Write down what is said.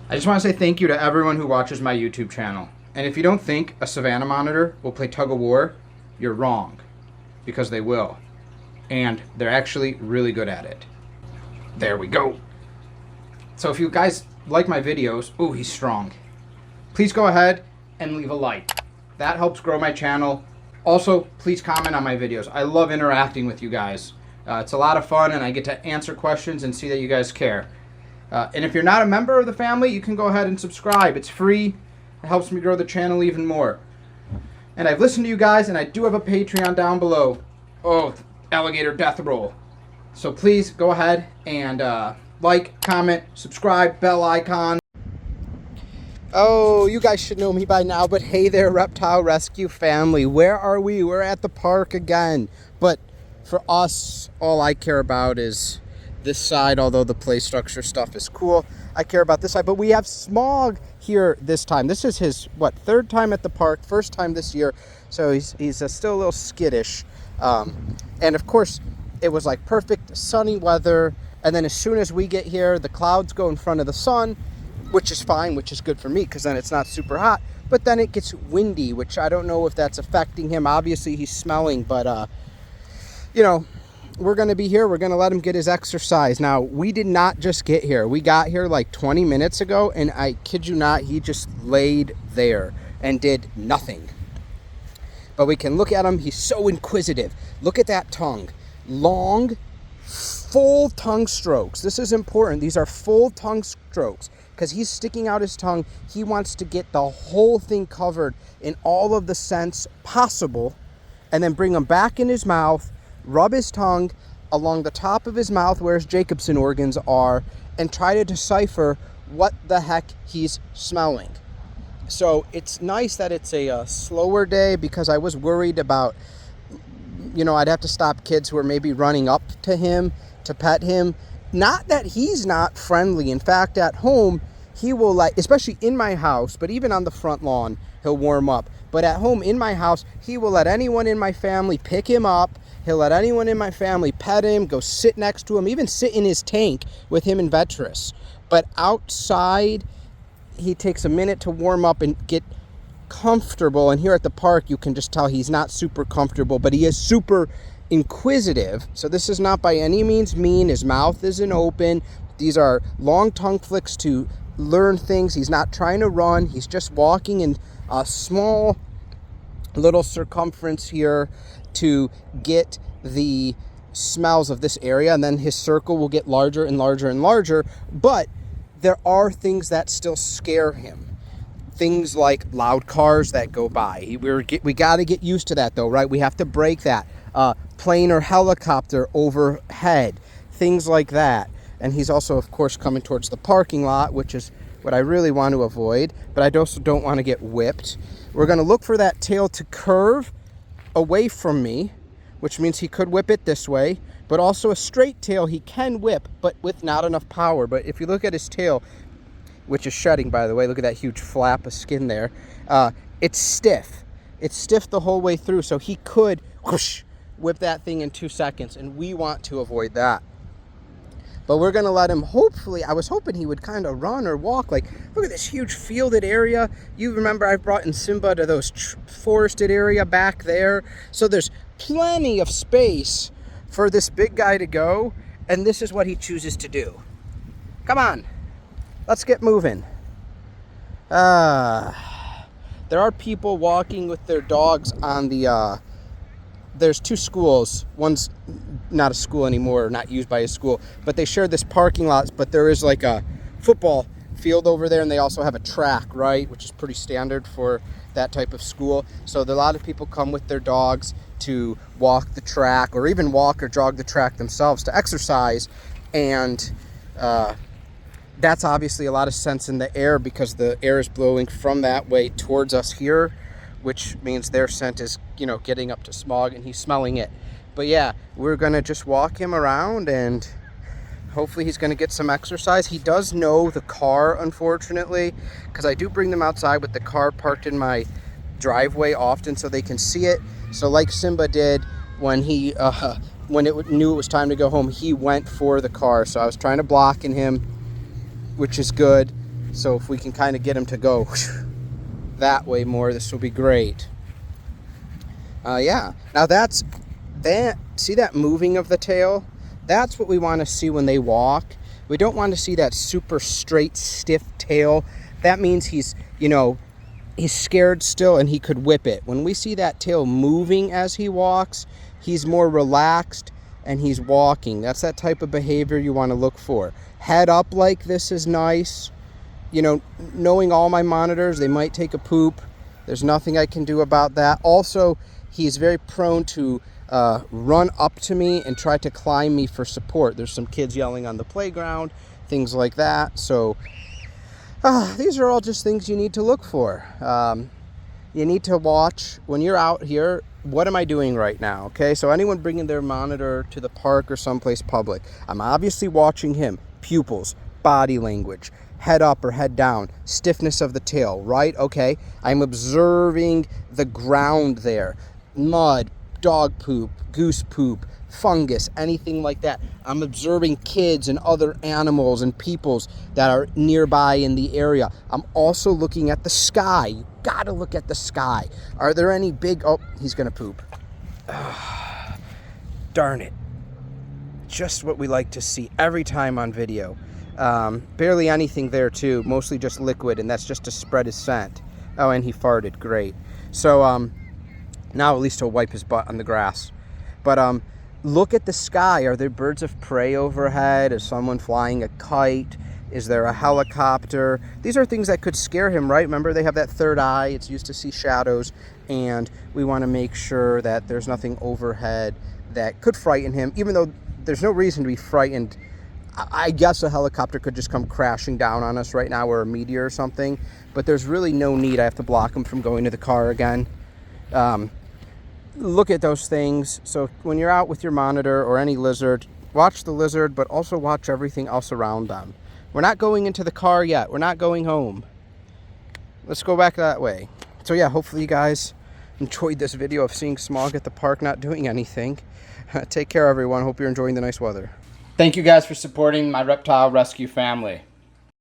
I just want to say thank you to everyone who watches my YouTube channel. And if you don't think a Savannah monitor will play tug of war, you're wrong. Because they will. And they're actually really good at it. There we go. So if you guys like my videos, ooh, he's strong. Please go ahead and leave a like. That helps grow my channel. Also, please comment on my videos. I love interacting with you guys. It's a lot of fun, and I get to answer questions and see that you guys care. And if you're not a member of the family, you can go ahead and subscribe. It's free. It helps me grow the channel even more. And I've listened to you guys, and I do have a Patreon down below. Oh, alligator death roll. So please go ahead and like, comment, subscribe, bell icon. Oh, you guys should know me by now, but hey there, Reptile Rescue family. Where are we? We're at the park again. But for us, all I care about is this side, although the play structure stuff is cool. I care about this side, but we have Smog here this time. This is his, what, third time at the park, first time this year, so he's still a little skittish. And of course, it was like perfect sunny weather, and then as soon as we get here, the clouds go in front of the sun, which is fine, which is good for me, because then it's not super hot, but then it gets windy, which I don't know if that's affecting him. Obviously, he's smelling, but, you know, we're going to be here. We're going to let him get his exercise. Now, we did not just get here. We got here like 20 minutes ago, and I kid you not, he just laid there and did nothing. But we can look at him. He's so inquisitive. Look at that tongue. Long, full tongue strokes. This is important. These are full tongue strokes because he's sticking out his tongue. He wants to get the whole thing covered in all of the scents possible, and then bring them back in his mouth, rub his tongue along the top of his mouth where his Jacobson organs are, and try to decipher what the heck he's smelling. So it's nice that it's a slower day, because I was worried about, you know, I'd have to stop kids who are maybe running up to him to pet him. Not that he's not friendly. In fact, at home, he will, like, especially in my house, but even on the front lawn, he'll warm up. But at home, in my house, he will let anyone in my family pick him up. He'll let anyone in my family pet him, go sit next to him, even sit in his tank with him and Vetris. But outside, he takes a minute to warm up and get comfortable. And here at the park, you can just tell he's not super comfortable, but he is super inquisitive. So this is not by any means mean. His mouth isn't open. These are long tongue flicks to learn things. He's not trying to run. He's just walking in a small little circumference here to get the smells of this area, and then his circle will get larger and larger and larger. But there are things that still scare him. Things like loud cars that go by. We got to get used to that, though, right? We have to break that. Plane or helicopter overhead. Things like that. And he's also, of course, coming towards the parking lot, which is what I really want to avoid. But I also don't want to get whipped. We're going to look for that tail to curve away from me, which means he could whip it this way. But also a straight tail he can whip, but with not enough power. But if you look at his tail, which is shedding, by the way, look at that huge flap of skin there. It's stiff. It's stiff the whole way through, so he could whoosh, whip that thing in 2 seconds, and we want to avoid that. But we're going to let him, hopefully, I was hoping he would kind of run or walk. Like, look at this huge fielded area. You remember I brought in Simba to those forested area back there. So there's plenty of space for this big guy to go, and this is what he chooses to do. Come on, let's get moving. There are people walking with their dogs on the, there's two schools. One's not a school anymore, not used by a school, but they share this parking lot, but there is like a football field over there, and they also have a track, right, which is pretty standard for that type of school. So a lot of people come with their dogs to walk the track, or even walk or jog the track themselves to exercise. And that's obviously a lot of sense in the air, because the air is blowing from that way towards us here, which means their scent is, you know, getting up to Smog, and he's smelling it. But yeah, we're gonna just walk him around, and hopefully he's gonna get some exercise. He does know the car, unfortunately, because I do bring them outside with the car parked in my driveway often so they can see it. So like Simba did when he when it knew it was time to go home, he went for the car. So I was trying to block in him, which is good. So if we can kind of get him to go that way more, this will be great. Yeah, now that's that. See that moving of the tail? That's what we want to see when they walk. We don't want to see that super straight, stiff tail. That means he's, you know, he's scared still and he could whip it. When we see that tail moving as he walks, he's more relaxed and he's walking. That's that type of behavior you want to look for. Head up like this is nice. You know, knowing all my monitors, they might take a poop. There's nothing I can do about that. Also, he's very prone to run up to me and try to climb me for support. There's some kids yelling on the playground, things like that. So these are all just things you need to look for. You need to watch when you're out here. What am I doing right now? Okay, so anyone bringing their monitor to the park or someplace public, I'm obviously watching him. Pupils, body language, head up or head down, stiffness of the tail, right? Okay, I'm observing the ground there. Mud, dog poop, goose poop, fungus, anything like that. I'm observing kids and other animals and peoples that are nearby in the area. I'm also looking at the sky. You gotta look at the sky. Are there any big... Oh, he's gonna poop. Darn it. Just what we like to see every time on video. Barely anything there too, mostly just liquid, and that's just to spread his scent. Oh, and he farted, great. So now at least he'll wipe his butt on the grass. But look at the sky. Are there birds of prey overhead? Is someone flying a kite? Is there a helicopter? These are things that could scare him, right? Remember, they have that third eye. It's used to see shadows, and we want to make sure that there's nothing overhead that could frighten him, even though there's no reason to be frightened. I guess a helicopter could just come crashing down on us right now, or a meteor or something, but there's really no need. I have to block him from going to the car again. Look at those things. So when you're out with your monitor or any lizard, watch the lizard, but also watch everything else around them. We're not going into the car yet. We're not going home. Let's go back that way. So yeah, hopefully you guys enjoyed this video of seeing Smog at the park not doing anything. Take care, everyone. Hope you're enjoying the nice weather. Thank you guys for supporting my reptile rescue family.